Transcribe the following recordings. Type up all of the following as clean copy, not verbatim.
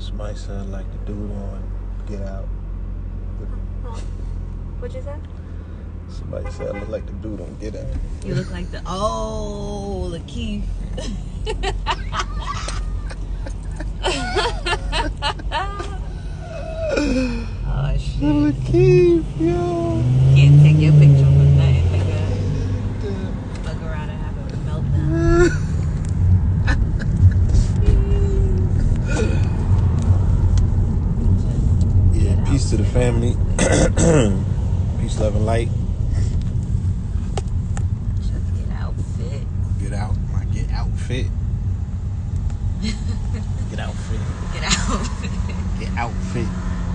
Somebody sound like the dude on Get Out. What'd you say? Somebody said I look like the dude on Get Out. You look like the Lakeith. Oh shit. Lakeith, yo. Can't take your picture with nothing, nigga. Fuck around and have a meltdown. Yeah, peace to the family. Peace, love, and light. Just get outfit. Get out, my get outfit. Get outfit. Get outfit. Get outfit.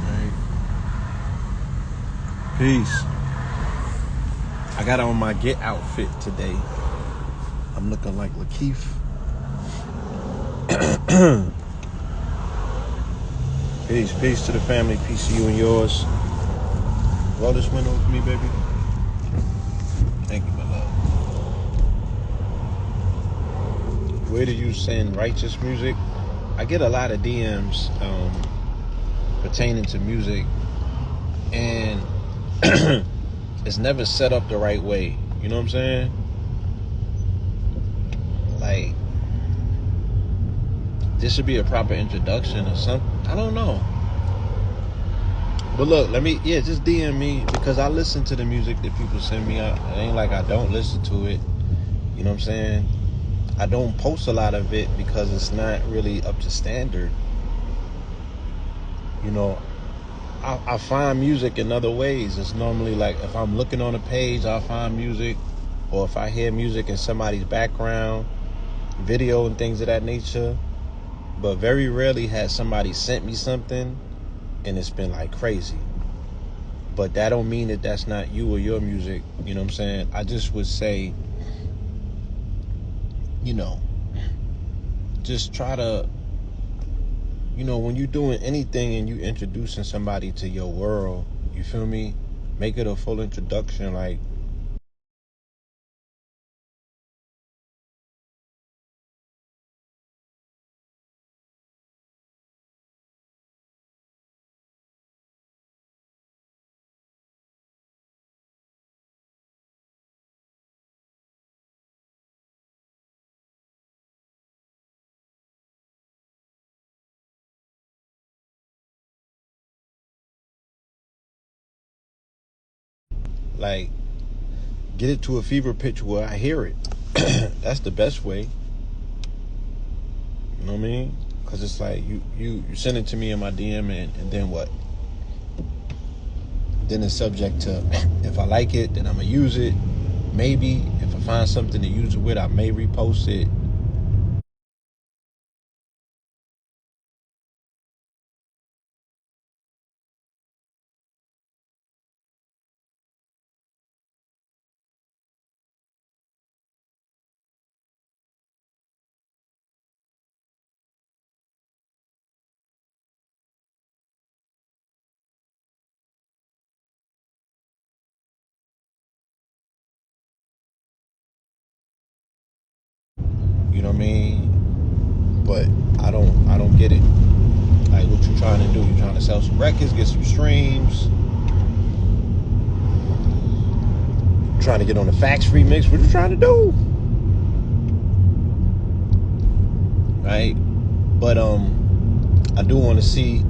Alright. Peace. I got on my get outfit today. I'm looking like Lakeith. Peace to the family. Peace to you and yours. Roll this window for me, baby. Thank you, my love. Where do you send righteous music? I get a lot of DMs pertaining to music, and it's never set up the right way. You know what I'm saying? Like, this should be a proper introduction or something. I don't know. But look, just DM me, because I listen to the music that people send me. It ain't like I don't listen to it. You know what I'm saying? I don't post a lot of it because it's not really up to standard. You know, I find music in other ways. It's normally like if I'm looking on a page, I'll find music, or if I hear music in somebody's background, video and things of that nature. But very rarely has somebody sent me something and it's been like crazy. But that don't mean that that's not you or your music. You know what I'm saying? I just would say, you know, just try to, you know, when you're doing anything and you introducing somebody to your world, you feel me? Make it a full introduction. Like, get it to a fever pitch where I hear it. That's the best way. You know what I mean? Because it's like you send it to me in my DM, and then what? Then it's subject to, if I like it, then I'm going to use it. Maybe if I find something to use it with, I may repost it. You know what I mean? But I don't get it. Like, what you trying to do? You trying to sell some records, get some streams? Trying to get on the Fax remix? What you trying to do? Right? But I do want to see.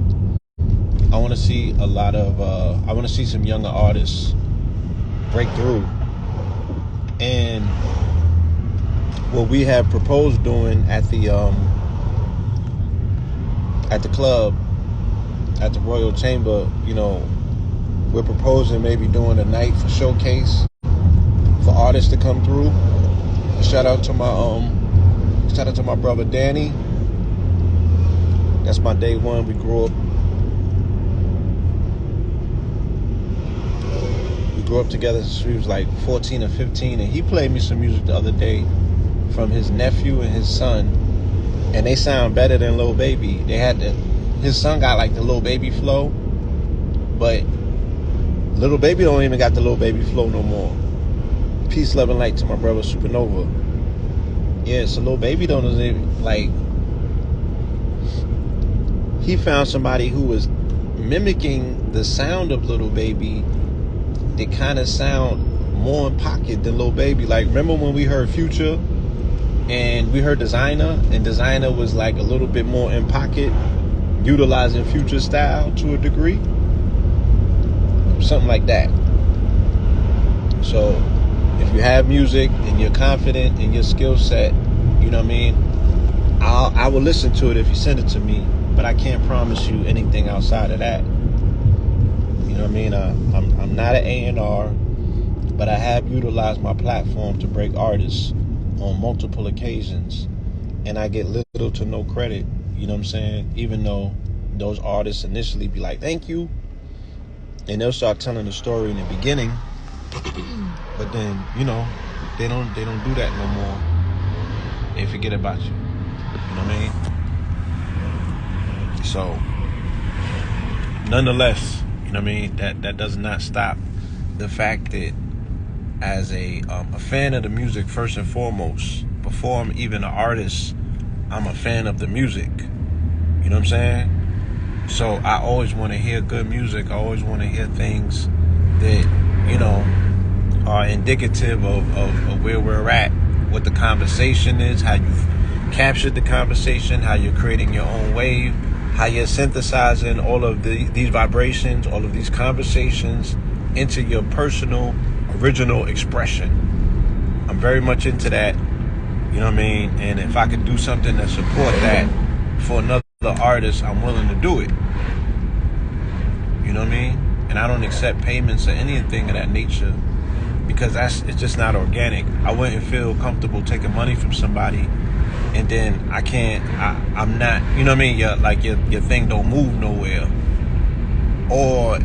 I want to see a lot of. I want to see some younger artists break through. And what we have proposed doing at the club, at the Royal Chamber, you know, we're proposing maybe doing a night for showcase for artists to come through. Shout out to my brother Danny. That's my day one. We grew up together since we was like 14 or 15, and he played me some music the other day from his nephew and his son, and they sound better than Lil Baby. His son got like the Lil Baby flow, but Lil Baby don't even got the Lil Baby flow no more. Peace, love, and light to my brother Supernova. Yeah, so Lil Baby don't even, like, he found somebody who was mimicking the sound of Lil Baby. They kind of sound more in pocket than Lil Baby. Like, remember when we heard Future and we heard Designer, and Designer was like a little bit more in pocket, utilizing Future style to a degree? Something like that. So if you have music and you're confident in your skill set, you know what I mean, I will listen to it if you send it to me, but I can't promise you anything outside of that. You know what I mean? I'm not an A&R, but I have utilized my platform to break artists on multiple occasions, and I get little to no credit. You know what I'm saying? Even though those artists initially be like, "Thank you," and they'll start telling the story in the beginning, but then, you know, they don't do that no more. They forget about you. You know what I mean? So, nonetheless, you know what I mean, that does not stop the fact that as a fan of the music first and foremost, before I'm even an artist, I'm a fan of the music. You know what I'm saying? So I always want to hear good music. I always want to hear things that, you know, are indicative of where we're at, what the conversation is, how you've captured the conversation, how you're creating your own wave, how you're synthesizing all of these vibrations, all of these conversations into your personal, original expression. I'm very much into that, you know what I mean? And if I could do something to support that for another artist, I'm willing to do it. You know what I mean? And I don't accept payments or anything of that nature, because it's just not organic. I wouldn't feel comfortable taking money from somebody and then I'm not, you know what I mean? Your thing don't move nowhere, or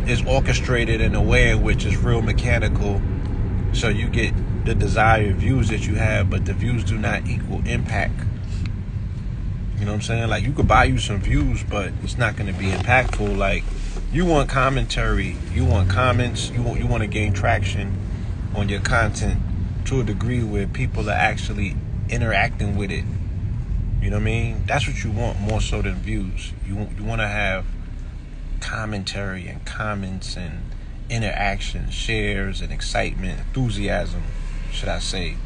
is orchestrated in a way in which is real mechanical, so you get the desired views that you have, but the views do not equal impact. You know what I'm saying? Like, you could buy you some views, but it's not going to be impactful. Like, you want commentary, you want comments, you want to gain traction on your content to a degree where people are actually interacting with it. You know what I mean? That's what you want more so than views. You want to have commentary and comments and interaction, shares and excitement, enthusiasm, should I say,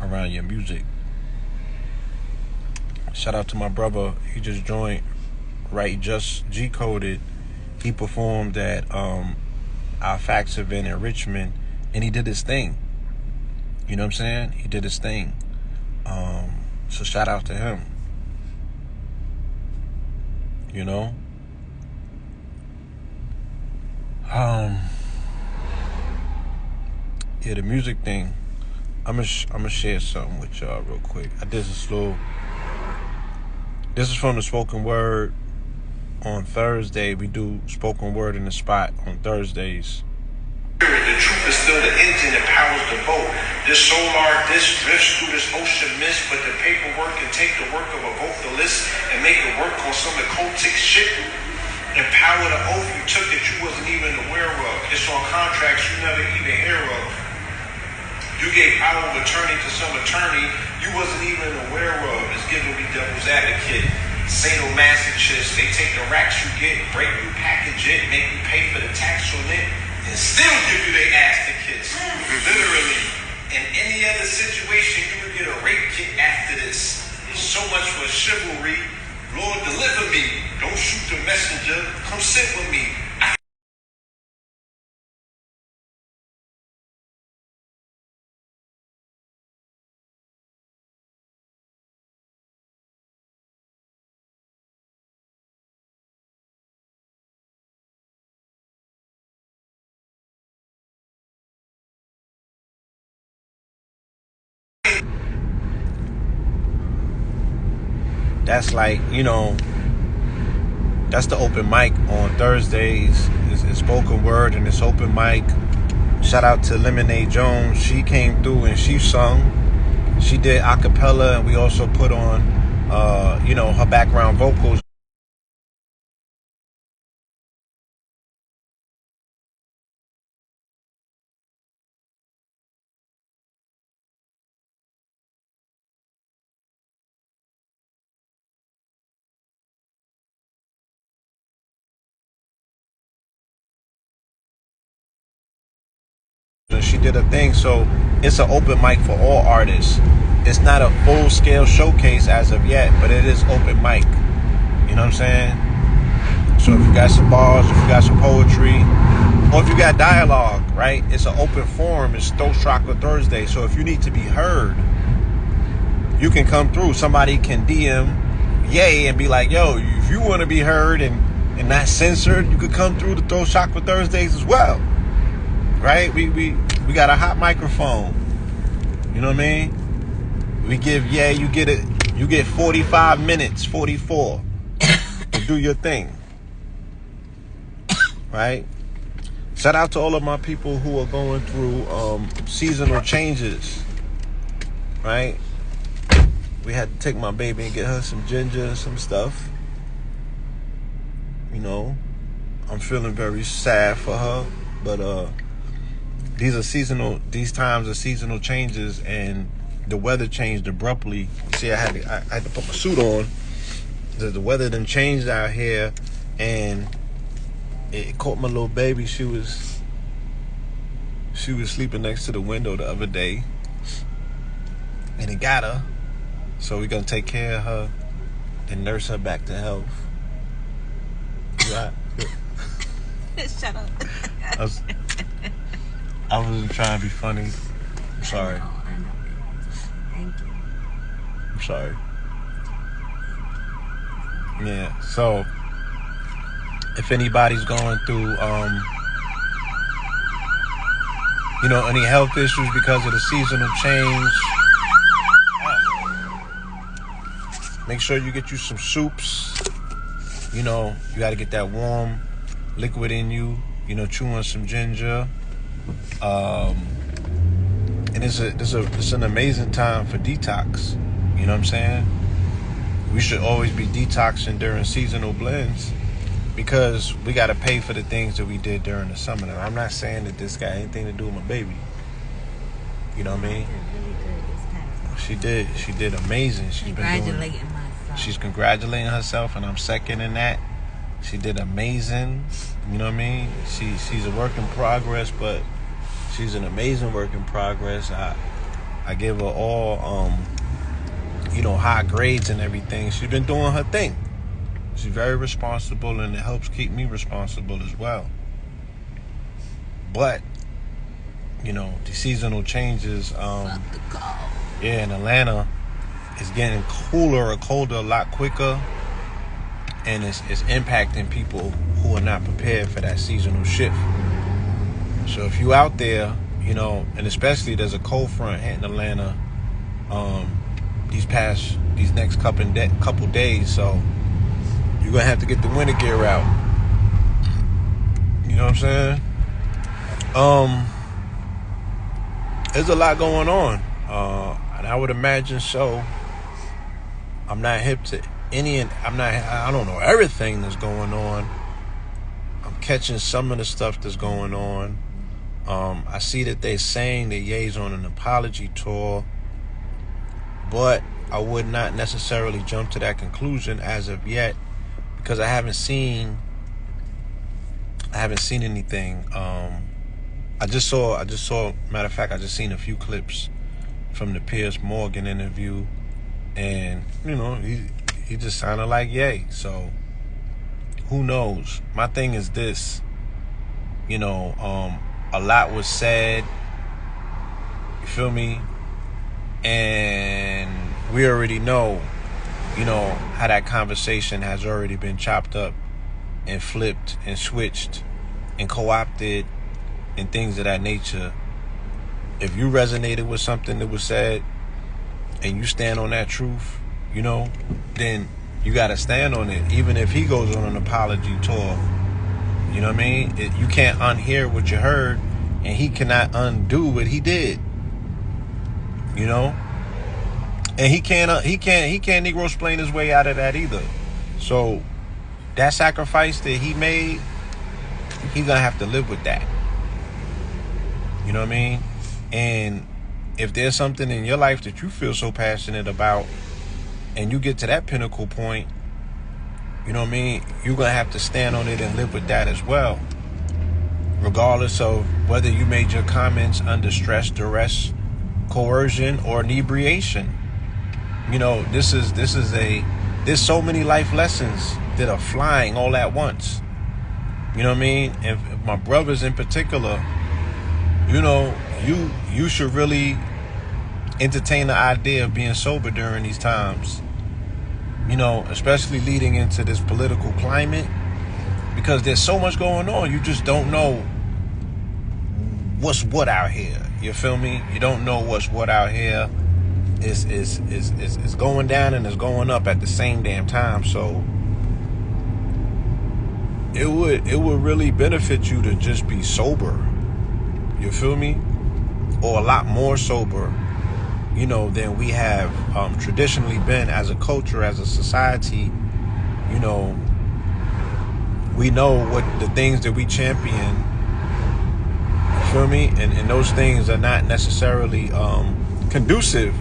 around your music. Shout out to my brother. He just joined, right? Just G-coded. He performed at our Facts event in Richmond, and he did his thing. You know what I'm saying? He did his thing. So shout out to him. You know? Yeah, the music thing. I'm gonna share something with y'all real quick. I did this little. This is from the spoken word on Thursday. We do spoken word in the spot on Thursdays. The truth is still the engine that powers the boat. This solar disc drifts through this ocean mist, but the paperwork can take the work of a vocalist and make it work on some occultic shit. Empower the oath you took that you wasn't even aware of. It's on contracts you never even hear of. You gave power of attorney to some attorney you wasn't even aware of. It's giving me devil's advocate. Sadomasochists, they take the racks you get, break you, package it, make you pay for the tax on it, and still give you their ass to kiss. Literally. In any other situation, you would get a rape kit after this. So much for chivalry. Lord, deliver me. Don't shoot the messenger. Come sit with me. That's like, you know, that's the open mic on Thursdays. It's spoken word and it's open mic. Shout out to Lemonade Jones. She came through and she sung. She did a cappella, and we also put on, you know, her background vocals. she did her thing. So it's an open mic for all artists. It's not a full-scale showcase as of yet, but it is open mic. You know what I'm saying? So if you got some bars, if you got some poetry, or if you got dialogue, right? It's an open forum. It's Throat Chakra Thursday. So if you need to be heard, you can come through. Somebody can DM Yay and be like, yo, if you want to be heard and not censored, you could come through the Throat Chakra Thursdays as well. Right? We got a hot microphone. You know what I mean? We give Yay, you get 45 minutes, 44 to do your thing. Right? Shout out to all of my people who are going through seasonal changes. Right? We had to take my baby and get her some ginger and some stuff. You know, I'm feeling very sad for her, but these times are seasonal changes, and the weather changed abruptly. See, I had to put my suit on. The weather done changed out here, and it caught my little baby. She was sleeping next to the window the other day, and it got her. So we're gonna take care of her and nurse her back to health. Right? Shut up. I wasn't trying to be funny. I'm sorry. I know. Thank you. I'm sorry. Yeah. So if anybody's going through any health issues because of the seasonal change, make sure you get you some soups. You know, you got to get that warm liquid in you. You know, chew on some ginger. And it's an amazing time for detox. You know what I'm saying? We should always be detoxing during seasonal blends because we got to pay for the things that we did during the summer. Now, I'm not saying that this got anything to do with my baby. You know what I mean? She did amazing. She's congratulating herself, and I'm seconding that. She did amazing. You know what I mean? She's a work in progress, but she's an amazing work in progress. I give her all high grades and everything. She's been doing her thing. She's very responsible, and it helps keep me responsible as well. But the seasonal changes, in Atlanta, it's getting cooler or colder a lot quicker, and it's impacting people who are not prepared for that seasonal shift. So if you out there, and especially there's a cold front hitting Atlanta these next couple days, so you're gonna have to get the winter gear out. You know what I'm saying? There's a lot going on, and I would imagine so. I'm not hip to I don't know everything that's going on. I'm catching some of the stuff that's going on. I see that they're saying that Ye's on an apology tour, but I would not necessarily jump to that conclusion as of yet because I haven't seen anything. I just saw, matter of fact, I just seen a few clips from the PhilMoreland interview, and he just sounded like Ye. So who knows? My thing is this, a lot was said, you feel me? And we already know, how that conversation has already been chopped up and flipped and switched and co-opted and things of that nature. If you resonated with something that was said and you stand on that truth, then you got to stand on it. Even if he goes on an apology tour, you know what I mean? You can't unhear what you heard, and he cannot undo what he did. And he can't Negro explain his way out of that either. So that sacrifice that he made, he's gonna have to live with that. You know what I mean? And if there's something in your life that you feel so passionate about, and you get to that pinnacle point, you know what I mean? You're gonna have to stand on it and live with that as well. regardless of whether you made your comments under stress, duress, coercion, or inebriation. You know, there's so many life lessons that are flying all at once. You know what I mean? And my brothers in particular, you know, you should really entertain the idea of being sober during these times. You know, especially leading into this political climate, because there's so much going on. You just don't know what's what out here. You feel me? You don't know what's what out here. It's going down and it's going up at the same damn time. So it would really benefit you to just be sober. You feel me? Or a lot more sober, you know, than we have traditionally been as a culture, as a society. You know, we know what the things that we champion. You feel me? And those things are not necessarily conducive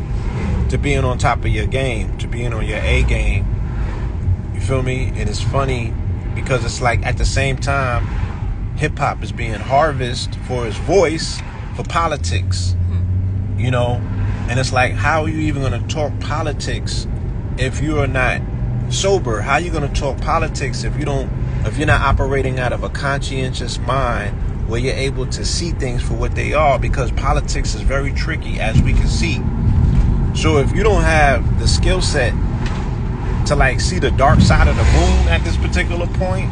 to being on top of your game, to being on your A game. You feel me? And it's funny because it's like at the same time, hip hop is being harvested for its voice for politics. You know? And it's like, how are you even going to talk politics if you are not sober? How are you going to talk politics if you're not operating out of a conscientious mind where you're able to see things for what they are? Because politics is very tricky, as we can see. So if you don't have the skill set to like see the dark side of the moon at this particular point,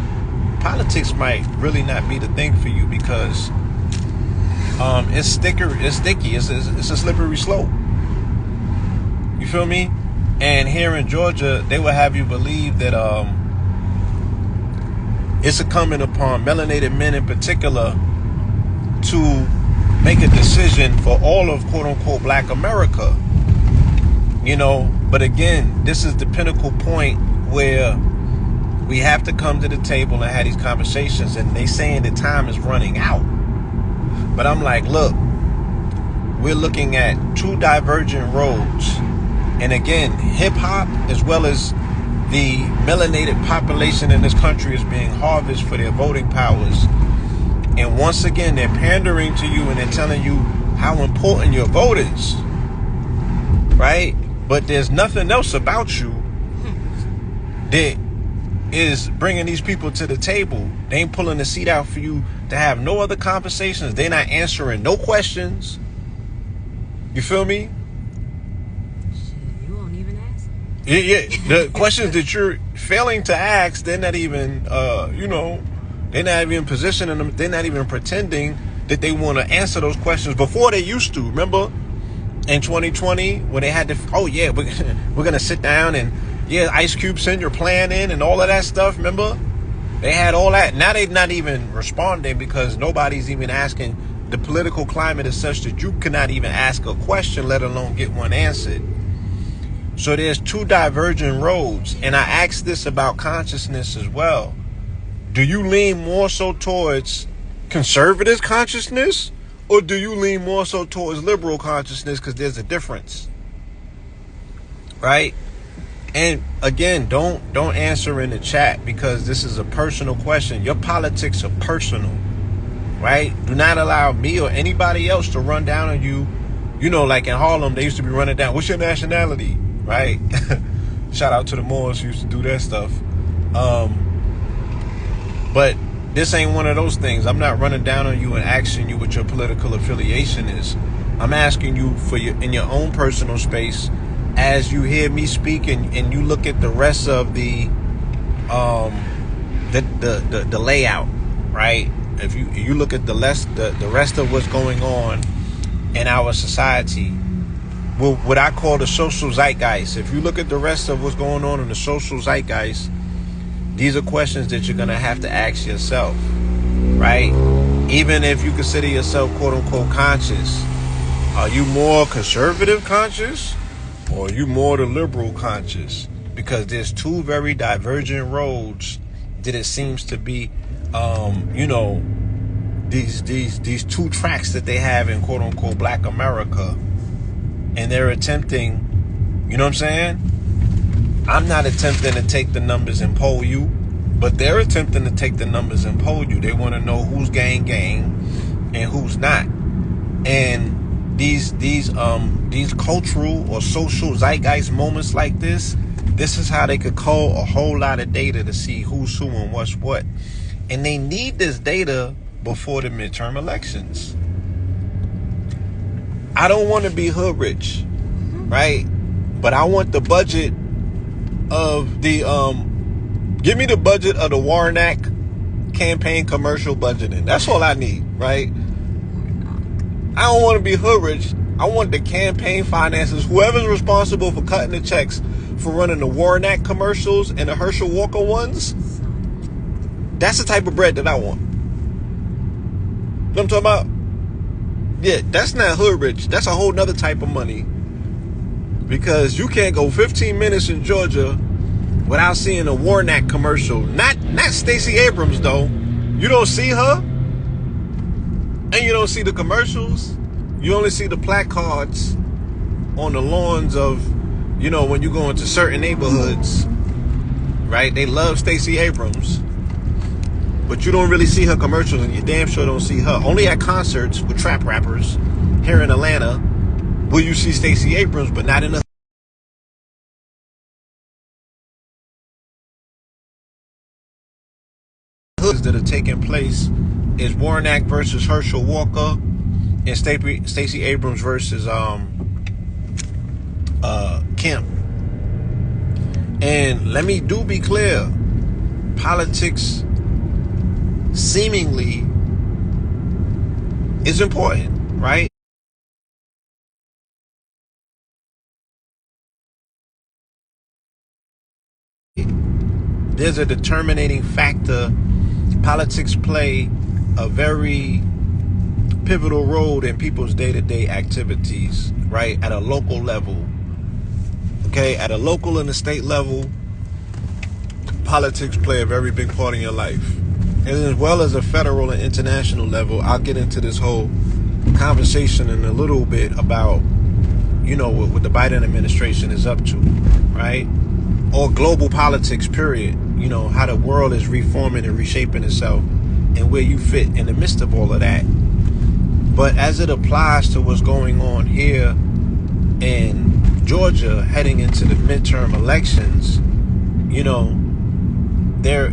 politics might really not be the thing for you, because it's sticky, it's a slippery slope. You feel me? And here in Georgia, they will have you believe that it's incumbent upon melanated men in particular to make a decision for all of quote unquote Black America. You know, but again, this is the pinnacle point where we have to come to the table and have these conversations, and they saying the time is running out. But I'm like, look, we're looking at two divergent roads. And again, hip hop as well as the melanated population in this country is being harvested for their voting powers. And once again, they're pandering to you and they're telling you how important your vote is. Right? But there's nothing else about you that is bringing these people to the table. They ain't pulling the seat out for you to have no other conversations. They're not answering no questions. You feel me? Shit, you won't even ask. Yeah. The questions that you're failing to ask, they're not even, they're not even positioning them. They're not even pretending that they want to answer those questions before they used to. Remember? In 2020, when they had to, we're gonna sit down and Ice Cube, send your plan in and all of that stuff. Remember, they had all that. Now they're not even responding because nobody's even asking. The political climate is such that you cannot even ask a question, let alone get one answered. So there's two divergent roads, and I asked this about consciousness as well. Do you lean more so towards conservative consciousness? Or do you lean more so towards liberal consciousness? Because there's a difference, right? And again, don't answer in the chat, because this is a personal question. Your politics are personal, right? Do not allow me or anybody else to run down on you. You know, like in Harlem, they used to be running down, what's your nationality, right? Shout out to the Moors who used to do that stuff. But this ain't one of those things. I'm not running down on you and asking you what your political affiliation is. I'm asking you for in your own personal space, as you hear me speak and you look at the rest of the layout, right? If you look at the rest of what's going on in our society, what I call the social zeitgeist. If you look at the rest of what's going on in the social zeitgeist, these are questions that you're going to have to ask yourself, right? Even if you consider yourself quote unquote conscious, are you more conservative conscious or are you more the liberal conscious? Because there's two very divergent roads that it seems to be, these two tracks that they have in quote unquote Black America. And they're attempting, you know what I'm saying? I'm not attempting to take the numbers and poll you. But they're attempting to take the numbers and poll you. They want to know who's gang and who's not. And these cultural or social zeitgeist moments like this is how they could call a whole lot of data to see who's who and what's what. And they need this data before the midterm elections. I don't want to be hood rich, right? But I want the budget of the give me the budget of the Warnock campaign commercial budgeting. That's all I need, right? I don't want to be hood rich. I want the campaign finances. Whoever's responsible for cutting the checks for running the Warnock commercials and the Herschel Walker ones, that's the type of bread that I want. You know what I'm talking about? Yeah, that's not hood rich. That's a whole nother type of money. Because you can't go 15 minutes in Georgia without seeing a Warnock commercial. Not Stacey Abrams, though. You don't see her. And you don't see the commercials. You only see the placards on the lawns of, when you go into certain neighborhoods. Right? They love Stacey Abrams. But you don't really see her commercials, and you damn sure don't see her. Only at concerts with trap rappers here in Atlanta will you see Stacey Abrams, but not in the hoods that are taking place is Warnock versus Herschel Walker and Stacey Abrams versus Kemp. And let me be clear, politics seemingly is important, right? There's a determining factor. Politics play a very pivotal role in people's day-to-day activities, right? At a local level, okay? At a local and a state level, politics play a very big part in your life. And as well as a federal and international level. I'll get into this whole conversation in a little bit about, what the Biden administration is up to, right? Or global politics, period. How the world is reforming and reshaping itself and where you fit in the midst of all of that. But as it applies to what's going on here in Georgia heading into the midterm elections,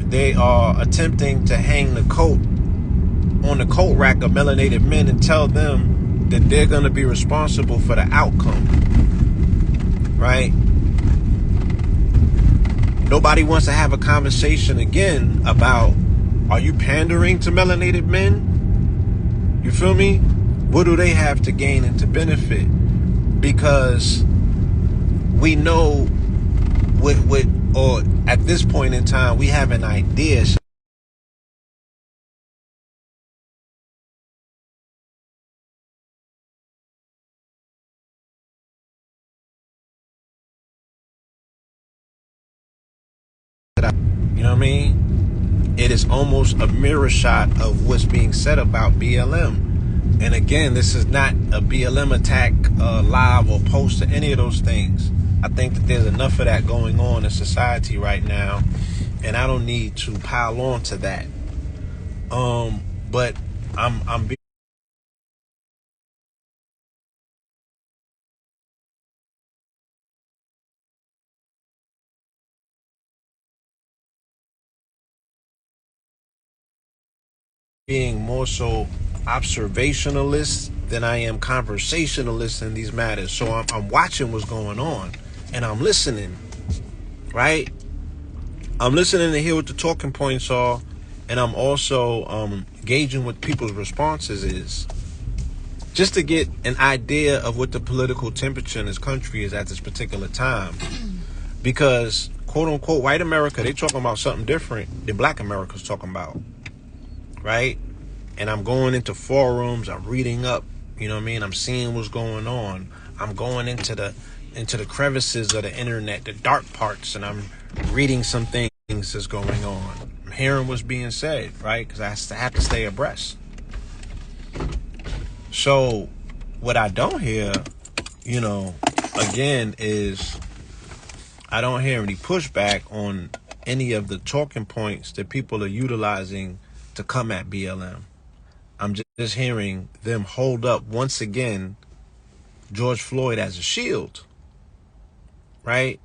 they are attempting to hang the coat on the coat rack of melanated men and tell them that they're going to be responsible for the outcome, right? Nobody wants to have a conversation again about, are you pandering to melanated men? You feel me? What do they have to gain and to benefit? Because we know or at this point in time, we have an idea. You know what I mean? It is almost a mirror shot of what's being said about BLM. And again, this is not a BLM attack live or post or any of those things. I think that there's enough of that going on in society right now, and I don't need to pile on to that. But I'm being more so observationalist than I am conversationalist in these matters. So I'm watching what's going on, and I'm listening, right? I'm listening to hear what the talking points are, and I'm also gauging what people's responses is, just to get an idea of what the political temperature in this country is at this particular time. Because, quote unquote, white America, they talking about something different than black America's talking about, right? And I'm going into forums, I'm reading up, you know what I mean? I'm seeing what's going on. I'm going into the crevices of the internet, the dark parts, and I'm reading some things that's going on. I'm hearing what's being said, right? Because I have to stay abreast. So what I don't hear, again, is I don't hear any pushback on any of the talking points that people are utilizing to come at BLM. I'm just hearing them hold up once again George Floyd as a shield, right?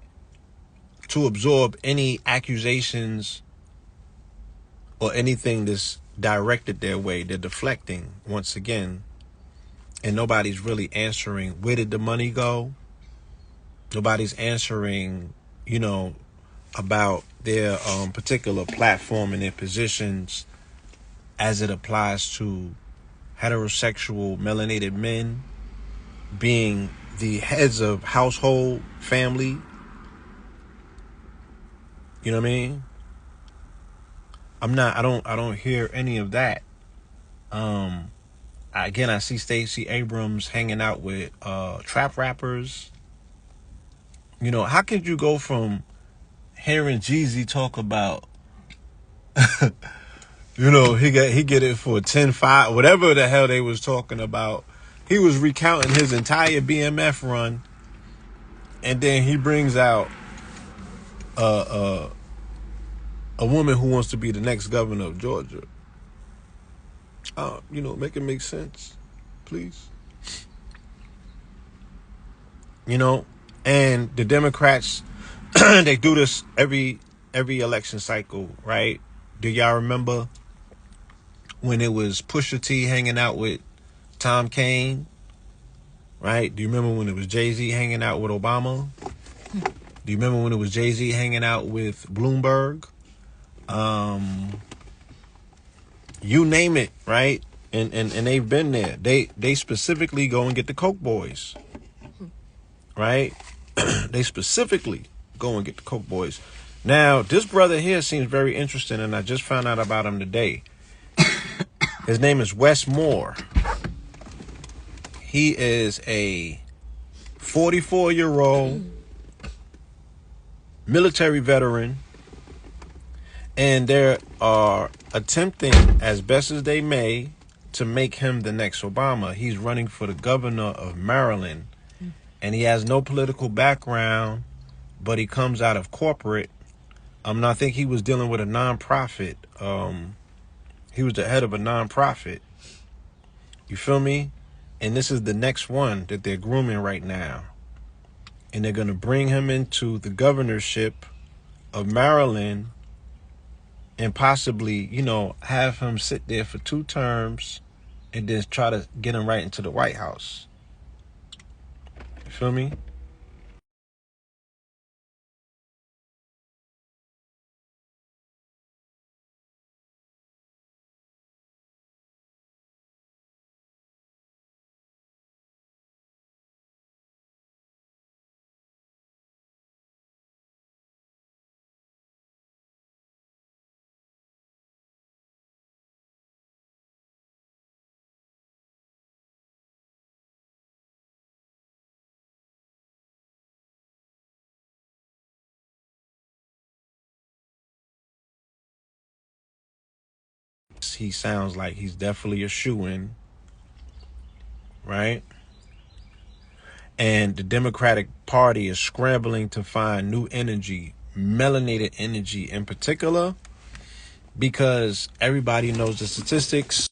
To absorb any accusations or anything that's directed their way. They're deflecting once again, and nobody's really answering where did the money go. Nobody's answering, about their particular platform and their positions as it applies to heterosexual melanated men being the heads of household family. You know what I mean? I don't hear any of that. Again, I see Stacey Abrams hanging out with trap rappers. How could you go from hearing Jeezy talk about he get it for 10-5, whatever the hell they was talking about. He was recounting his entire BMF run, and then he brings out a woman who wants to be the next governor of Georgia. Make it make sense, please. And the Democrats, they do this every election cycle, right? Do y'all remember when it was Pusha T hanging out with Tom Kaine, right? Do you remember when it was Jay-Z hanging out with Obama? Do you remember when it was Jay-Z hanging out with Bloomberg? You name it, right? And they've been there. They specifically go and get the Coke boys, right? They specifically go and get the Coke boys. Now, this brother here seems very interesting, and I just found out about him today. His name is Wes Moore. He is a 44-year-old military veteran, and they are attempting as best as they may to make him the next Obama. He's running for the governor of Maryland, and he has no political background, but he comes out of corporate. I think he was dealing with a nonprofit. He was the head of a nonprofit. You feel me? And this is the next one that they're grooming right now. And they're going to bring him into the governorship of Maryland and possibly, have him sit there for 2 terms and then try to get him right into the White House. You feel me? He sounds like he's definitely a shoo-in, right? And the Democratic Party is scrambling to find new energy, melanated energy in particular, because everybody knows the statistics.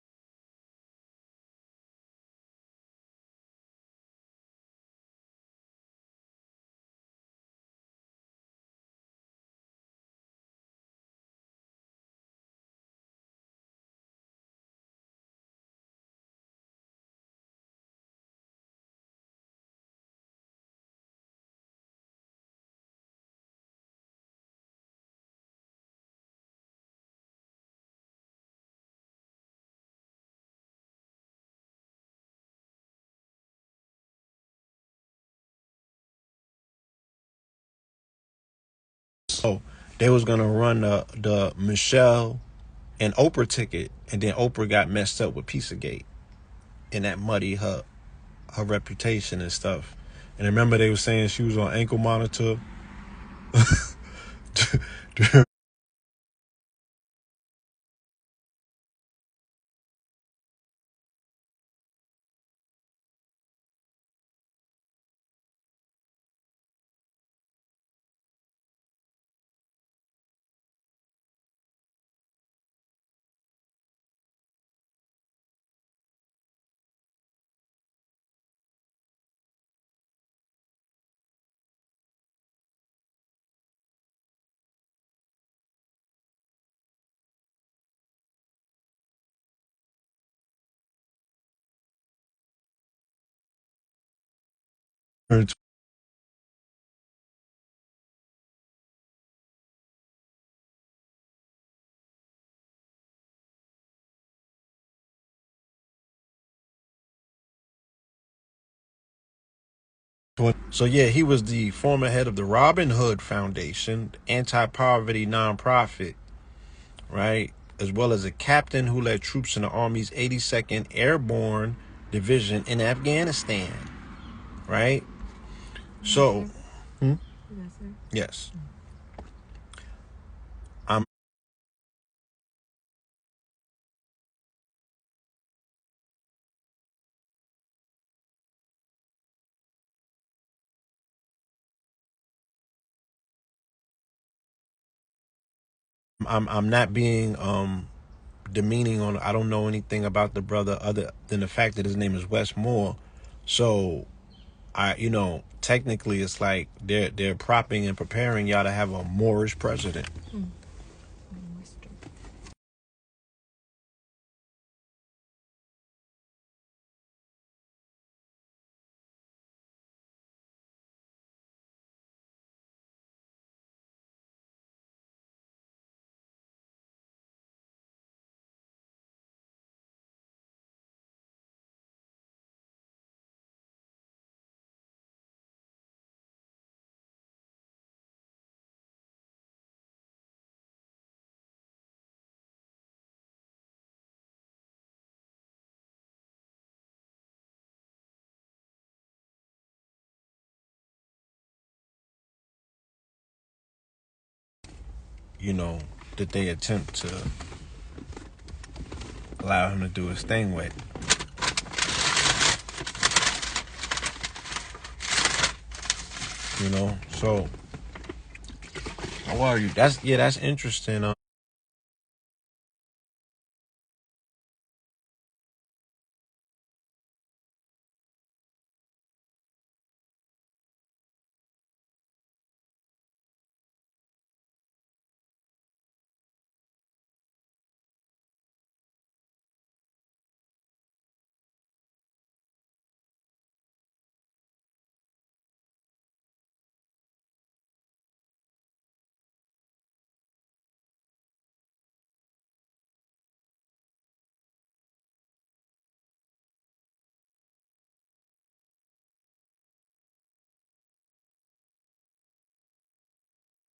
So they was gonna run the Michelle and Oprah ticket, and then Oprah got messed up with Pizzagate, and that muddied her reputation and stuff. And remember they were saying she was on ankle monitor. So yeah, he was the former head of the Robin Hood Foundation, anti-poverty nonprofit, right? As well as a captain who led troops in the Army's 82nd Airborne Division in Afghanistan, right? So, yes, I'm I'm not being demeaning on. I don't know anything about the brother other than the fact that his name is Wes Moore. So technically it's like they're propping and preparing y'all to have a Moorish president. You know, that they attempt to allow him to do his thing with. So how are you? That's interesting.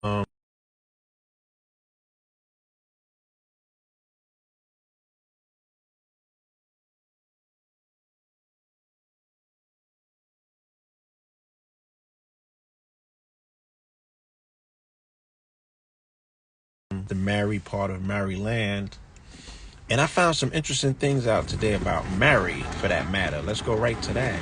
Um, the Mary part of Maryland. And I found some interesting things out today about Mary, for that matter. Let's go right to that.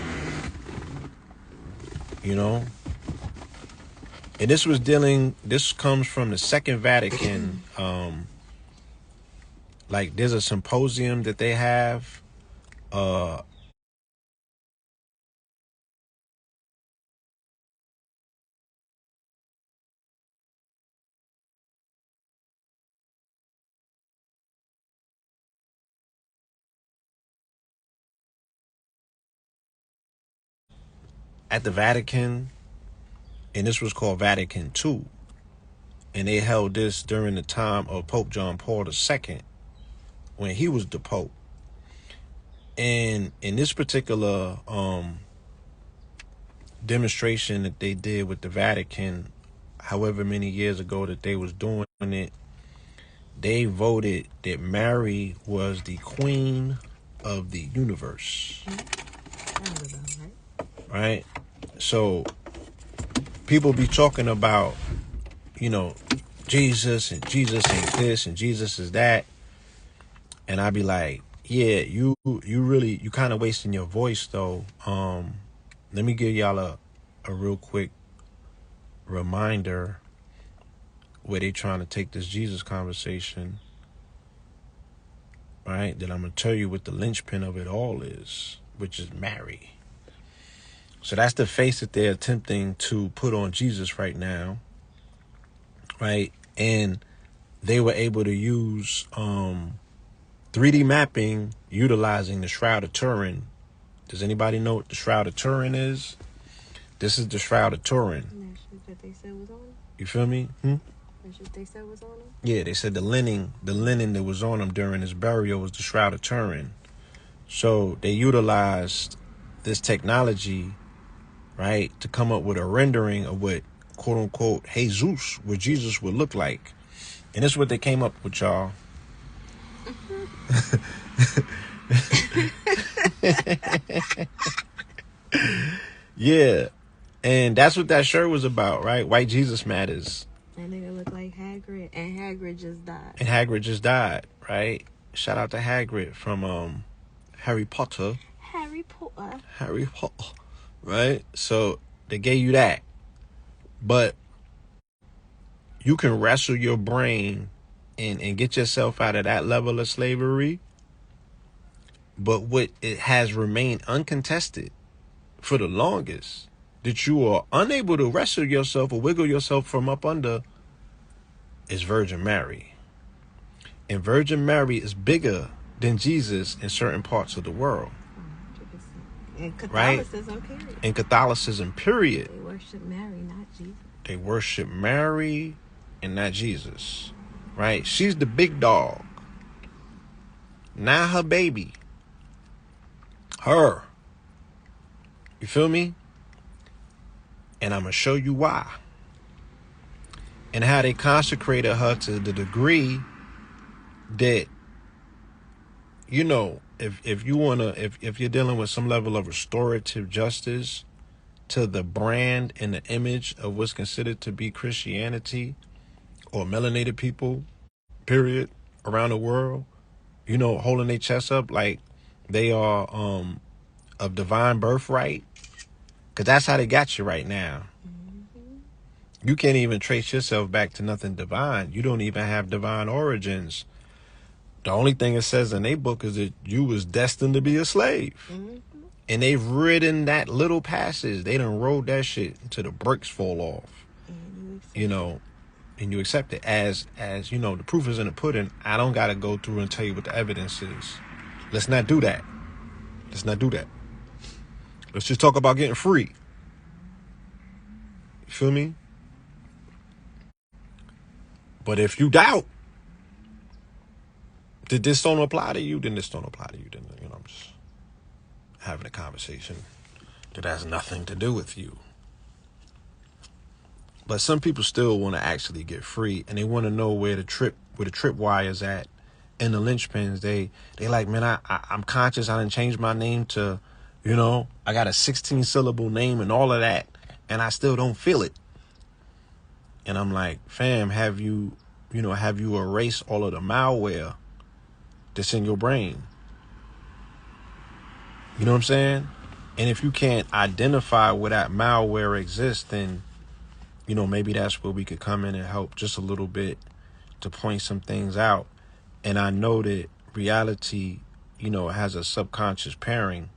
And this comes from the Second Vatican. Like there's a symposium that they have. At the Vatican, and this was called Vatican II. And they held this during the time of Pope John Paul II, when he was the Pope. And in this particular demonstration that they did with the Vatican, however many years ago that they was doing it, they voted that Mary was the queen of the universe. Right? So people be talking about, Jesus and Jesus ain't this and Jesus is that. And I be like, yeah, you kind of wasting your voice though. Let me give y'all a real quick reminder where they trying to take this Jesus conversation, right? That I'm gonna tell you what the linchpin of it all is, which is Mary. So that's the face that they're attempting to put on Jesus right now, right? And they were able to use 3D mapping utilizing the Shroud of Turin. Does anybody know what the Shroud of Turin is? This is the Shroud of Turin. And that shit that they said was on him? You feel me? That shit they said was on him? Yeah, they said the linen that was on him during his burial was the Shroud of Turin. So they utilized this technology, right, to come up with a rendering of what, quote unquote, Jesus, what Jesus would look like. And this is what they came up with, y'all. Yeah. And that's what that shirt was about, right? White Jesus matters. That nigga look like Hagrid, and Hagrid just died. Right? Shout out to Hagrid from Harry Potter. Harry Potter. Right? So they gave you that. But you can wrestle your brain and get yourself out of that level of slavery. But what it has remained uncontested for the longest, that you are unable to wrestle yourself or wiggle yourself from up under, is Virgin Mary. And Virgin Mary is bigger than Jesus in certain parts of the world. 100%. In Catholicism, right? period. In Catholicism, period. They worship Mary, not Jesus. They worship Mary and not Jesus. Right? She's the big dog. Not her baby. Her. You feel me? And I'm going to show you why. And how they consecrated her to the degree that, you know, if you want to, if you're dealing with some level of restorative justice to the brand and the image of what's considered to be Christianity or melanated people, period, around the world, you know, holding their chests up like they are of divine birthright, because that's how they got you right now. You can't even trace yourself back to nothing divine. You don't even have divine origins. The only thing it says in their book is that you was destined to be a slave. And they've written that little passage. They done wrote that shit until the bricks fall off. You know, and you accept it as you know, the proof is in the pudding. I don't got to go through and tell you what the evidence is. Let's not do that. Let's not do that. Let's just talk about getting free. You feel me? But if you doubt that this don't apply to you, then this don't apply to you. Then, you know, I'm just having a conversation that has nothing to do with you. But some people still want to actually get free, and they want to know where the trip wire's at and the linchpins. They like, man, I'm conscious. I done changed my name to, you know, I got a 16-syllable name and all of that, and I still don't feel it. And I'm like, fam, have you erased all of the malware that's in your brain? You know what I'm saying? And if you can't identify where that malware exists, then, you know, maybe that's where we could come in and help just a little bit to point some things out. And I know that reality, you know, has a subconscious pairing,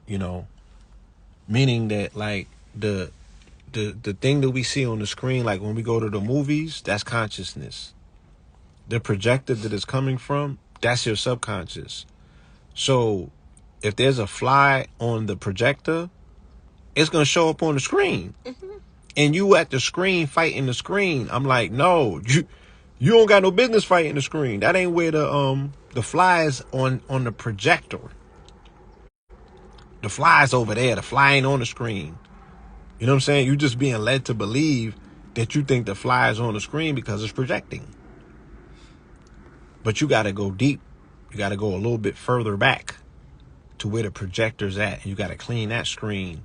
you know, meaning that like the thing that we see on the screen, like when we go to the movies, that's consciousness. The projector that it's coming from, that's your subconscious. So if there's a fly on the projector, it's going to show up on the screen. And you at the screen fighting the screen. I'm like, no, you don't got no business fighting the screen. That ain't where the fly is on the projector. The fly's over there. The fly ain't on the screen. You know what I'm saying? You're just being led to believe that you think the fly is on the screen because it's projecting. But you got to go deep. You got to go a little bit further back to where the projector's at. And you got to clean that screen.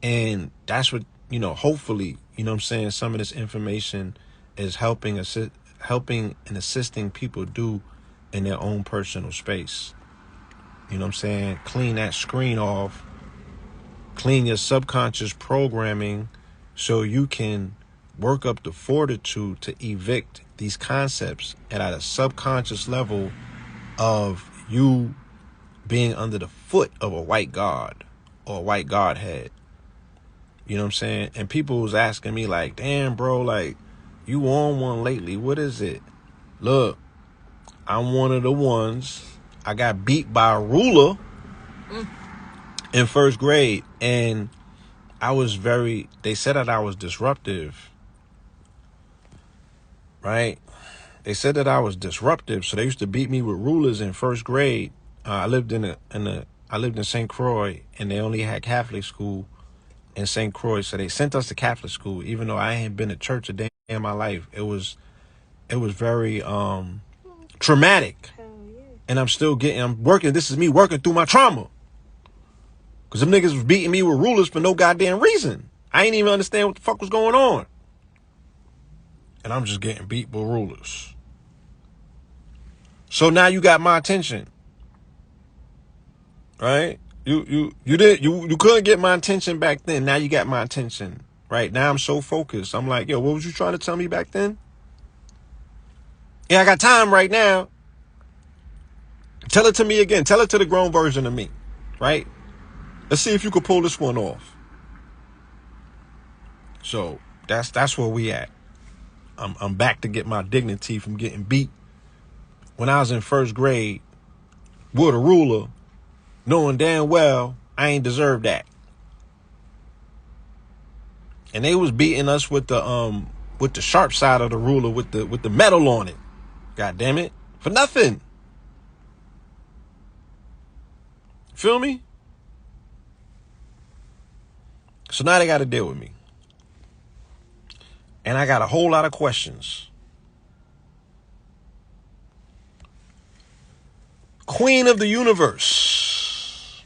And that's what, you know, hopefully, you know what I'm saying, some of this information is helping and assisting people do in their own personal space. You know what I'm saying? Clean that screen off. Clean your subconscious programming so you can work up the fortitude to evict these concepts at a subconscious level of you being under the foot of a white god or a white godhead. You know what I'm saying? And people was asking me like, damn, bro, like, you on one lately. What is it? Look, I'm one of the ones. I got beat by a ruler in first grade. And they said that I was disruptive, right? They said that I was disruptive. So they used to beat me with rulers in first grade. I lived in St. Croix, and they only had Catholic school in St. Croix. So they sent us to Catholic school, even though I ain't been to church a day in my life. It was very traumatic. And I'm working. This is me working through my trauma. Because them niggas was beating me with rulers for no goddamn reason. I ain't even understand what the fuck was going on. And I'm just getting beat with rulers. So now you got my attention. Right? You couldn't get my attention back then. Now you got my attention. Right? Now I'm so focused. I'm like, yo, what was you trying to tell me back then? Yeah, I got time right now. Tell it to me again. Tell it to the grown version of me. Right? Let's see if you could pull this one off. So that's where we at. I'm back to get my dignity from getting beat when I was in first grade with a ruler, knowing damn well I ain't deserve that. And they was beating us with the sharp side of the ruler with the metal on it. God damn it. For nothing. Feel me? So now they got to deal with me. And I got a whole lot of questions. Queen of the universe.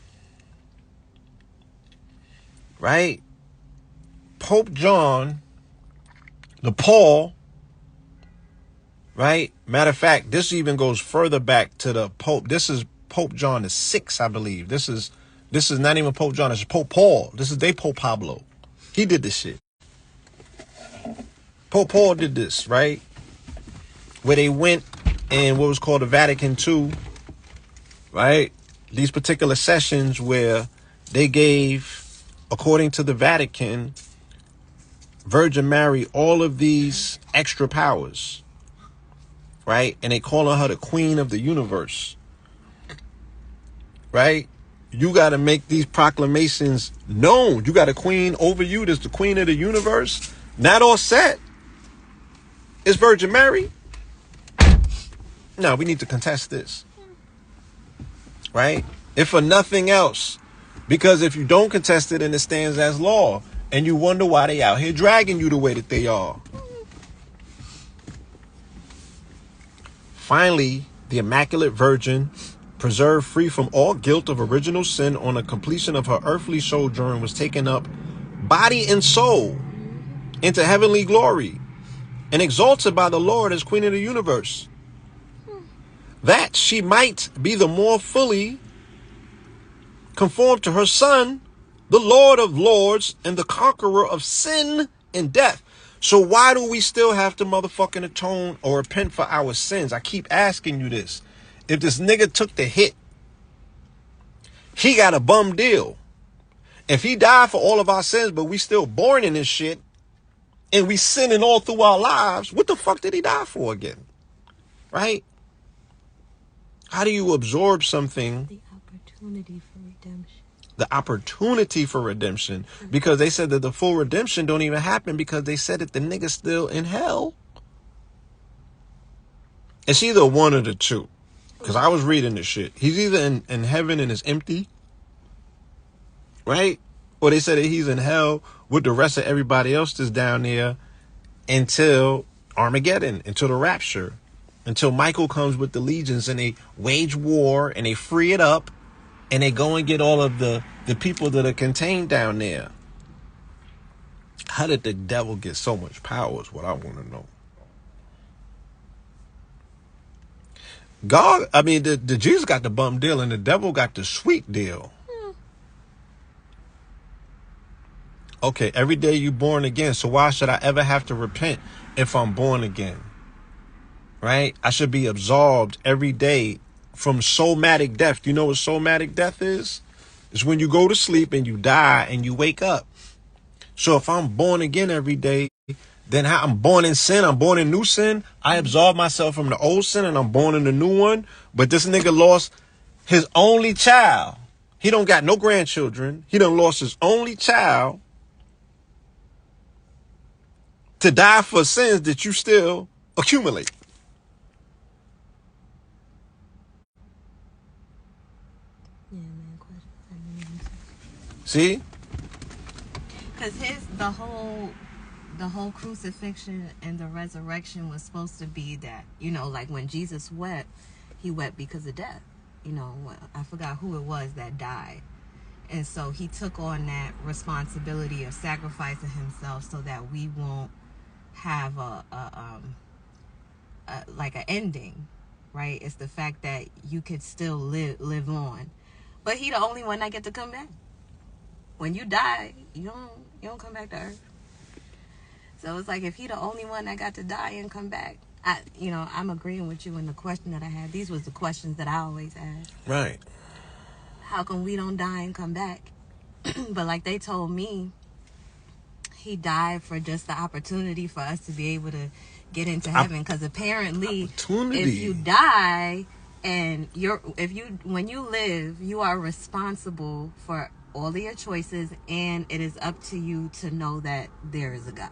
Right? Pope John, the Paul, right? Matter of fact, this even goes further back to the Pope. This is Pope John the Sixth, I believe. This is not even Pope John. This is Pope Paul. This is Pope Pablo. He did this shit. Pope Paul did this, right? Where they went in what was called the Vatican II, right? These particular sessions where they gave, according to the Vatican, Virgin Mary all of these extra powers, right? And they calling her the Queen of the universe, right? You got to make these proclamations known. You got a queen over you that's the Queen of the universe. Not all set. It's Virgin Mary. No, we need to contest this, right? If for nothing else, because if you don't contest it and it stands as law, and you wonder why they out here dragging you the way that they are. Finally, the Immaculate Virgin, preserved free from all guilt of original sin on the completion of her earthly sojourn, was taken up, body and soul, into heavenly glory, and exalted by the Lord as Queen of the universe, that she might be the more fully conformed to her Son, the Lord of Lords and the conqueror of sin and death. So why do we still have to motherfucking atone or repent for our sins? I keep asking you this. If this nigga took the hit, he got a bum deal. If he died for all of our sins, but we still born in this shit, and we sinning all through our lives, what the fuck did he die for again? Right? How do you absorb something? The opportunity for redemption. The opportunity for redemption. Because they said that the full redemption don't even happen because they said that the nigga's still in hell. It's either one of the two. Because I was reading this shit. He's either in heaven and it's empty. Right? Or they said that he's in hell with the rest of everybody else that's down there until Armageddon, until the rapture, until Michael comes with the legions and they wage war and they free it up and they go and get all of the people that are contained down there. How did the devil get so much power is what I want to know. God, I mean, the Jesus got the bum deal and the devil got the sweet deal. Okay, every day you born again, so why should I ever have to repent if I'm born again? Right? I should be absolved every day from somatic death. Do you know what somatic death is? It's when you go to sleep and you die and you wake up. So if I'm born again every day, then I'm born in sin, I'm born in new sin. I absolve myself from the old sin and I'm born in the new one. But this nigga lost his only child. He don't got no grandchildren. He done lost his only child. to die for sins that you still accumulate. Yeah, man. Question. See? Because the whole crucifixion and the resurrection was supposed to be that, you know, like when Jesus wept, he wept because of death. You know, I forgot who it was that died. And so he took on that responsibility of sacrificing himself so that we won't have like an ending, right? It's the fact that you could still live on. But he the only one that get to come back. When you die, you don't come back to earth. So it's like if he the only one that got to die and come back, I'm agreeing with you in the question that I had. These was the questions that I always asked. Right. How come we don't die and come back? But like they told me, he died for just the opportunity for us to be able to get into heaven. Because apparently, if you die and when you live, you are responsible for all of your choices, and it is up to you to know that there is a God.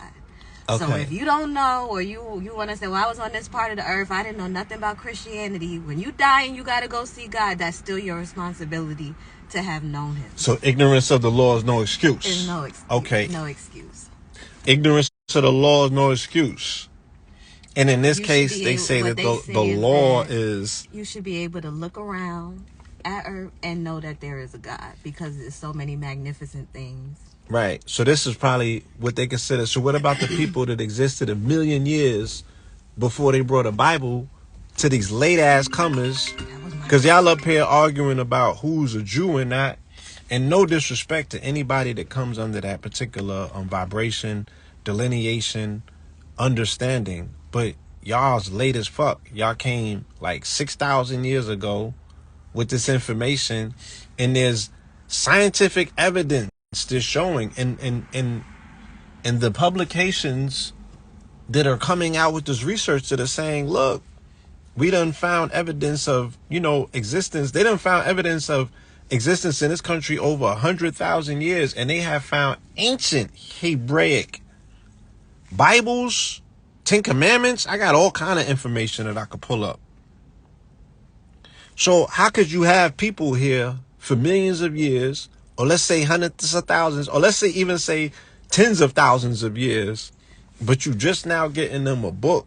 Okay. So if you don't know, or you want to say, well, I was on this part of the earth, I didn't know nothing about Christianity. When you die and you got to go see God, that's still your responsibility to have known him. So ignorance of the law is no excuse. It's no excuse. Okay. No excuse. Ignorance of the law is no excuse. And in this case, they say that the law is... You should be able to look around at earth and know that there is a God, because there's so many magnificent things. Right. So this is probably what they consider. So what about the people that existed 1 million years before they brought a Bible to these late ass comers? Because y'all up here arguing about who's a Jew and not. And no disrespect to anybody that comes under that particular vibration, delineation, understanding. But y'all's late as fuck. Y'all came like 6,000 years ago with this information. And there's scientific evidence that's showing in the publications that are coming out with this research that are saying, look, we done found evidence of, existence. They done found evidence of existence in this country over 100,000 years, and they have found ancient Hebraic Bibles, 10 Commandments. I got all kind of information that I could pull up. So how could you have people here for millions of years, or let's say hundreds of thousands, or let's say even say tens of thousands of years, but you just now getting them a book?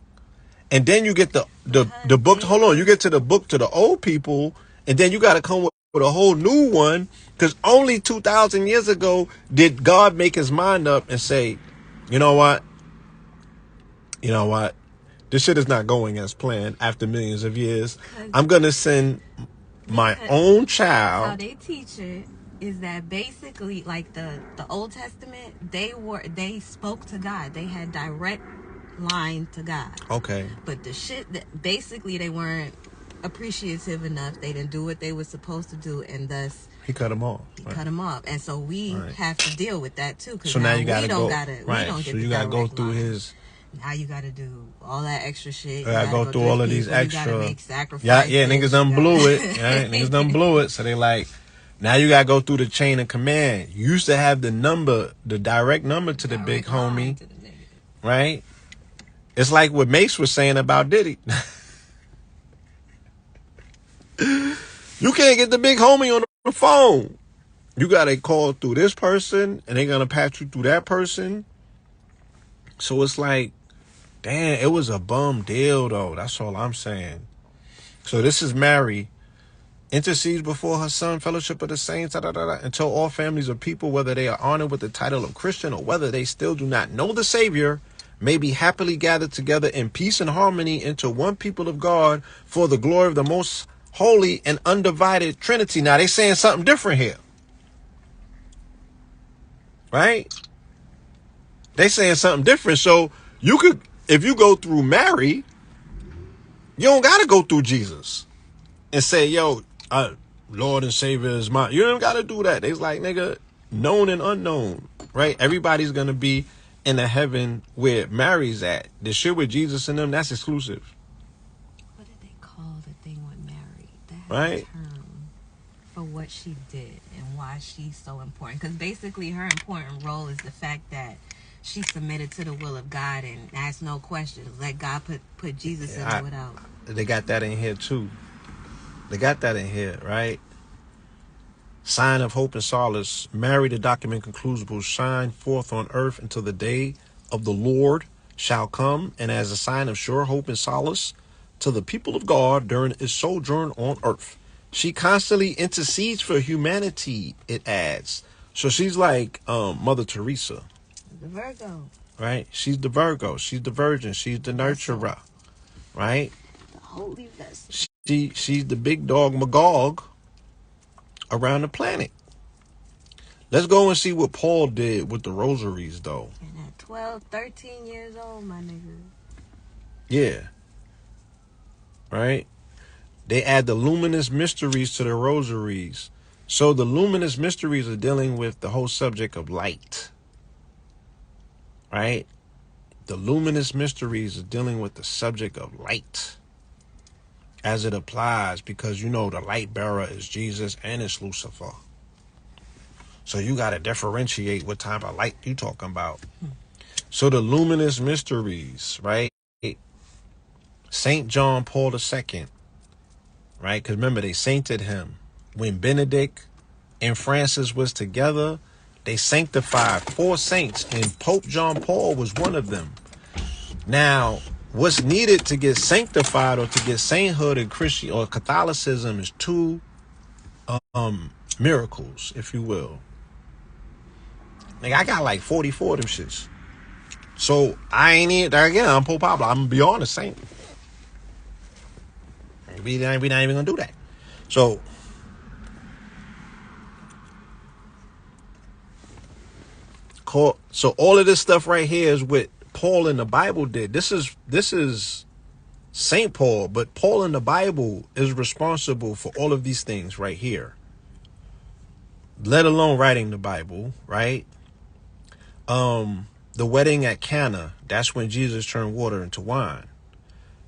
And then you get the book. Hold on. You get to the book to the old people. And then you got to come with a whole new one. Because only 2,000 years ago did God make his mind up and say, you know what? This shit is not going as planned after millions of years. I'm going to send my own child. How they teach it is that basically, like the Old Testament, they spoke to God. They had direct line to God. Okay. But the shit that basically they weren't appreciative enough. They didn't do what they were supposed to do, and thus he cut them off. He cut them off, and so we have to deal with that too. So now you gotta go. Right. So you gotta go through his. Now you gotta do all that extra shit. You gotta go through all of these extra. You gotta make sacrifices. Yeah, niggas done blew it. Yeah, niggas done blew it. So they like, now you gotta go through the chain of command. You used to have the direct number to the big homie, right? It's like what Mace was saying about Diddy. You can't get the big homie on the phone. You got to call through this person, and they're going to patch you through that person. So it's like, damn, it was a bum deal, though. That's all I'm saying. So this is Mary. Intercedes before her son, fellowship of the saints, until all families of people, whether they are honored with the title of Christian or whether they still do not know the Savior, may be happily gathered together in peace and harmony into one people of God for the glory of the most holy and undivided Trinity. Now they saying something different here, right? They saying something different. So you could, if you go through Mary, you don't got to go through Jesus and say, yo, Lord and Savior is mine. You don't got to do that. They's like, nigga, known and unknown, right? Everybody's going to be in the heaven where Mary's at. The shit with Jesus and them, that's exclusive. What did they call the thing with Mary? That right? Term for what she did and why she's so important. Because basically her important role is the fact that she submitted to the will of God and asked no questions. Let God put Jesus in it without. They got that in here too. They got that in here, right? Sign of hope and solace. Mary, the document concludes, will shine forth on earth until the day of the Lord shall come, and as a sign of sure hope and solace to the people of God during its sojourn on earth. She constantly intercedes for humanity, it adds. So she's like Mother Teresa. The Virgo. Right? She's the Virgo. She's the virgin. She's the nurturer. Right? The holy vessel. She's the big dog Magog around the planet. Let's go and see what Paul did with the rosaries, though. And at 12, 13 years old, my nigga. Yeah. Right? They add the luminous mysteries to the rosaries. So the luminous mysteries are dealing with the whole subject of light. Right? The luminous mysteries are dealing with the subject of light as it applies, because you know the light bearer is Jesus and it's Lucifer. So you got to differentiate what type of light you talking about. So the luminous mysteries, right? Saint John Paul II, right? Because remember, they sainted him. When Benedict and Francis was together, they sanctified 4 saints, and Pope John Paul was one of them. Now, what's needed to get sanctified or to get sainthood in Christian or Catholicism is 2 miracles, if you will. Like, I got like 44 of them shits. So I ain't even, there again, I'm Pope Pablo. I'm gonna be honest, saint. We not even gonna do that. So all of this stuff right here is what Paul in the Bible did. This is Saint Paul, but Paul in the Bible is responsible for all of these things right here. Let alone writing the Bible, right? The wedding at Cana, that's when Jesus turned water into wine.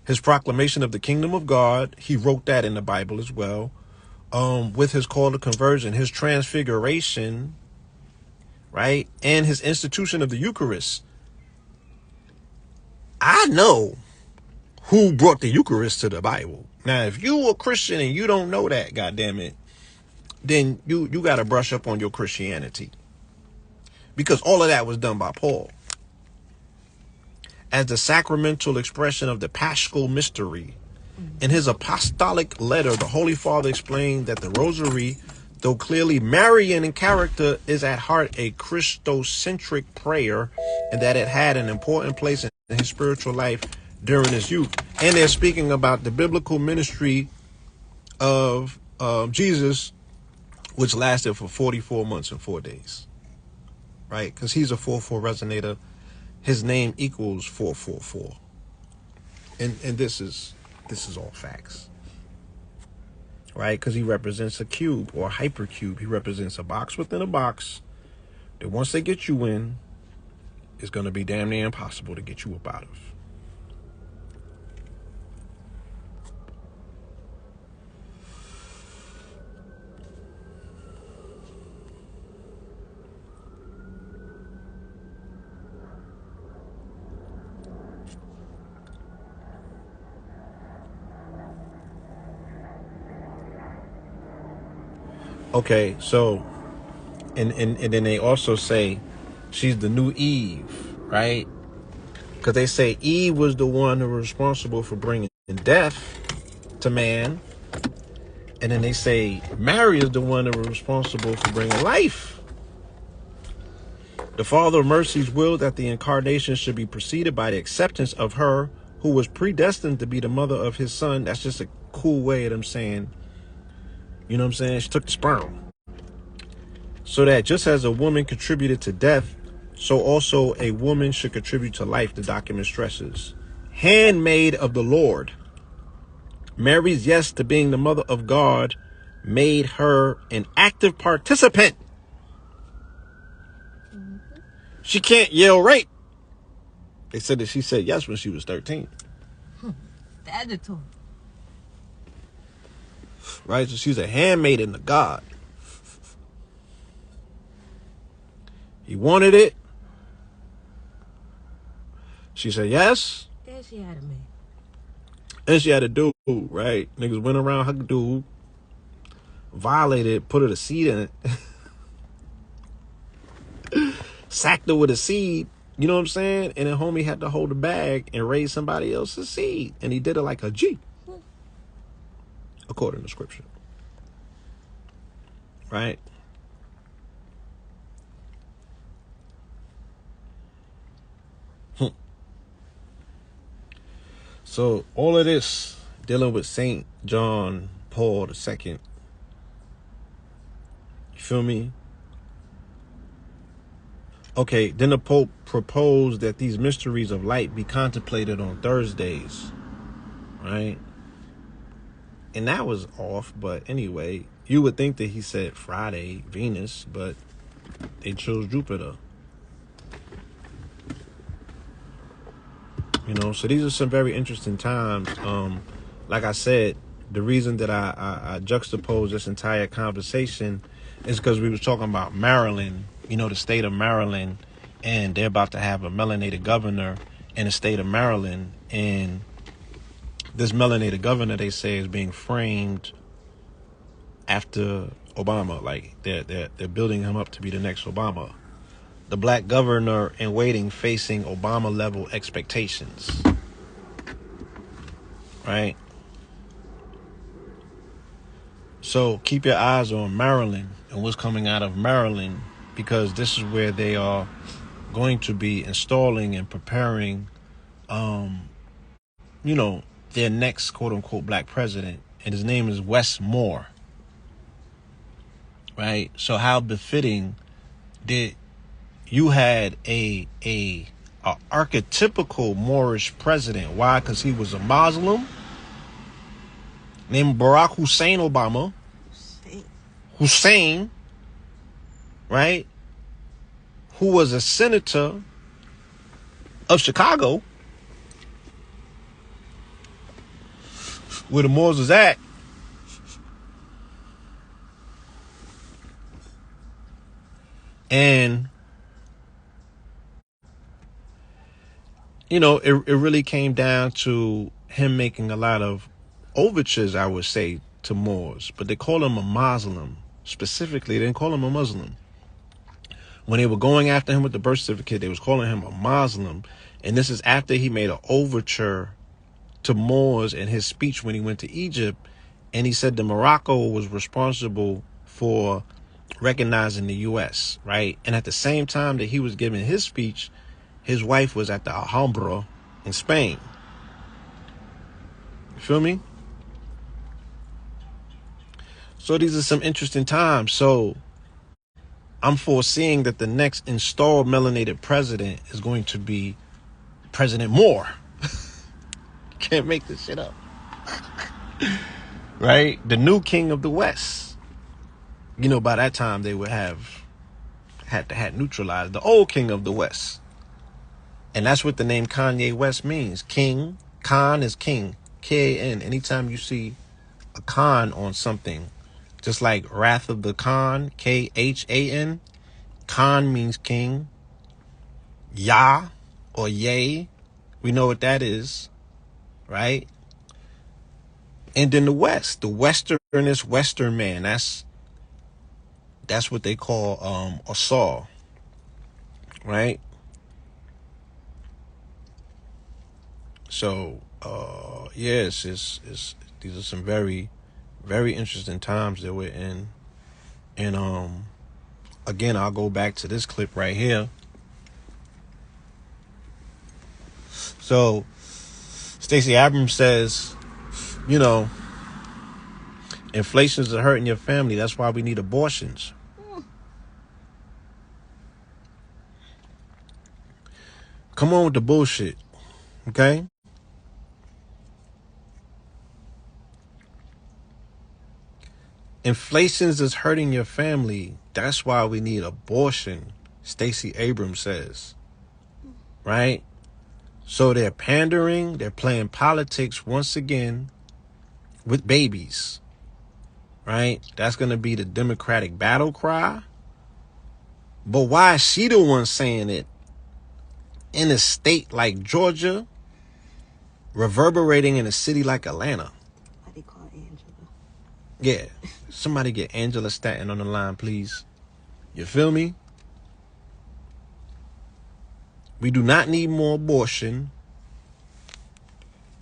His proclamation of the kingdom of God, he wrote that in the Bible as well. With his call to conversion, his transfiguration, right? And his institution of the Eucharist. I know who brought the Eucharist to the Bible. Now, if you a Christian and you don't know that, goddammit, then you got to brush up on your Christianity. Because all of that was done by Paul. As the sacramental expression of the Paschal mystery. In his apostolic letter, the Holy Father explained that the Rosary, though clearly Marian in character, is at heart a Christocentric prayer, and that it had an important place in his spiritual life during his youth. And they're speaking about the biblical ministry of Jesus, which lasted for 44 months and 4 days. Right? Because he's a 4/4 resonator. His name equals 444. And this is all facts. Right? Because he represents a cube or a hypercube. He represents a box within a box that once they get you in, it's going to be damn near impossible to get you up out of. Okay, so, and then they also say she's the new Eve, right? Because they say Eve was the one who was responsible for bringing death to man. And then they say Mary is the one who was responsible for bringing life. The Father of Mercies willed that the incarnation should be preceded by the acceptance of her who was predestined to be the mother of his son. That's just a cool way of them saying, you know what I'm saying? She took the sperm. So that just as a woman contributed to death, so also a woman should contribute to life, the document stresses. Handmaid of the Lord. Mary's yes to being the mother of God made her an active participant. She can't yell rape. They said that she said yes when she was 13. Mandatory. Right? So she's a handmaiden of God. He wanted it. She said yes. And she had a man. And she had a dude, right? Niggas went around her dude, violated, put her to seed in it, sacked her with a seed. You know what I'm saying? And then homie had to hold the bag and raise somebody else's seed. And he did it like a G. According to scripture. Right? So all of this dealing with Saint John Paul II. You feel me? Okay, then the Pope proposed that these mysteries of light be contemplated on Thursdays. Right? And that was off, but anyway, you would think that he said Friday, Venus, but they chose Jupiter. You know, so these are some very interesting times. Like I said, the reason that I juxtaposed this entire conversation is because we was talking about Maryland, you know, the state of Maryland, and they're about to have a melanated governor in the state of Maryland. And this melanated governor, they say, is being framed after Obama. Like they're building him up to be the next Obama. The black governor in waiting facing Obama level expectations. Right? So keep your eyes on Maryland and what's coming out of Maryland, because this is where they are going to be installing and preparing, you know, their next quote unquote black president. And his name is Wes Moore. Right? So how befitting did you had a archetypical Moorish president. Why? Because he was a Muslim named Barack Hussein Obama. Hussein, right? Who was a senator of Chicago, where the Moors was at. And you know, it really came down to him making a lot of overtures, I would say, to Moors. But they call him a Muslim. Specifically, they didn't call him a Muslim. When they were going after him with the birth certificate, they was calling him a Muslim. And this is after he made an overture to Moors in his speech when he went to Egypt. And he said that Morocco was responsible for recognizing the U.S., right? And at the same time that he was giving his speech, his wife was at the Alhambra in Spain. You feel me? So these are some interesting times. So I'm foreseeing that the next installed melanated president is going to be President Moore. Can't make this shit up. Right? The new king of the West. You know, by that time they would have had to have neutralized the old king of the West. And that's what the name Kanye West means. King. Khan is king. K-A-N. Anytime you see a Khan on something, just like Wrath of the Khan, K-H-A-N, Khan means king. Yah or Yay, we know what that is, right? And then the West, the Westernest Western man, that's what they call a Saul, right? So, yes, it's these are some very, very interesting times that we're in. And again, I'll go back to this clip right here. So, Stacey Abrams says, you know, inflation's hurting your family. That's why we need abortions. Come on with the bullshit, okay? Inflation's is hurting your family. That's why we need abortion, Stacey Abrams says. Right? So they're pandering, they're playing politics once again with babies. Right? That's going to be the Democratic battle cry. But why is she the one saying it? in a state like Georgia, reverberating in a city like Atlanta. What they call Angela? Yeah. Somebody get Angela Stanton on the line, please. You feel me? We do not need more abortion.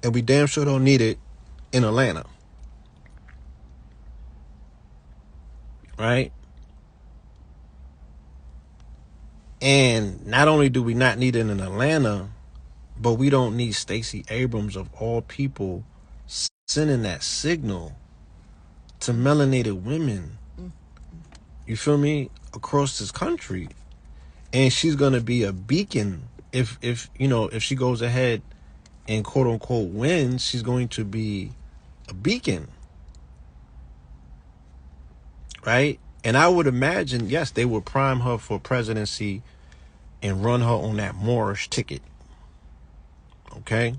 And we damn sure don't need it in Atlanta. Right? And not only do we not need it in Atlanta, but we don't need Stacey Abrams, of all people, sending that signal to melanated women. You feel me? Across this country. And she's going to be a beacon. If she goes ahead and quote unquote wins, she's going to be a beacon. Right? And I would imagine, yes, they would prime her for presidency and run her on that Moorish ticket. Okay?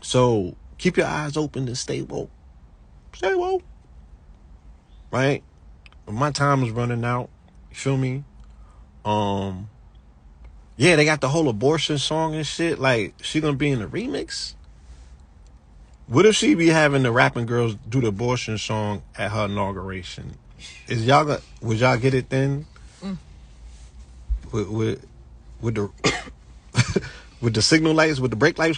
So keep your eyes open and stay woke. Stay woke. Right? My time is running out. You feel me? Yeah, they got the whole abortion song and shit. Like, she gonna be in the remix? What if she be having the rapping girls do the abortion song at her inauguration? Would y'all get it then? With the with the signal lights, with the brake lights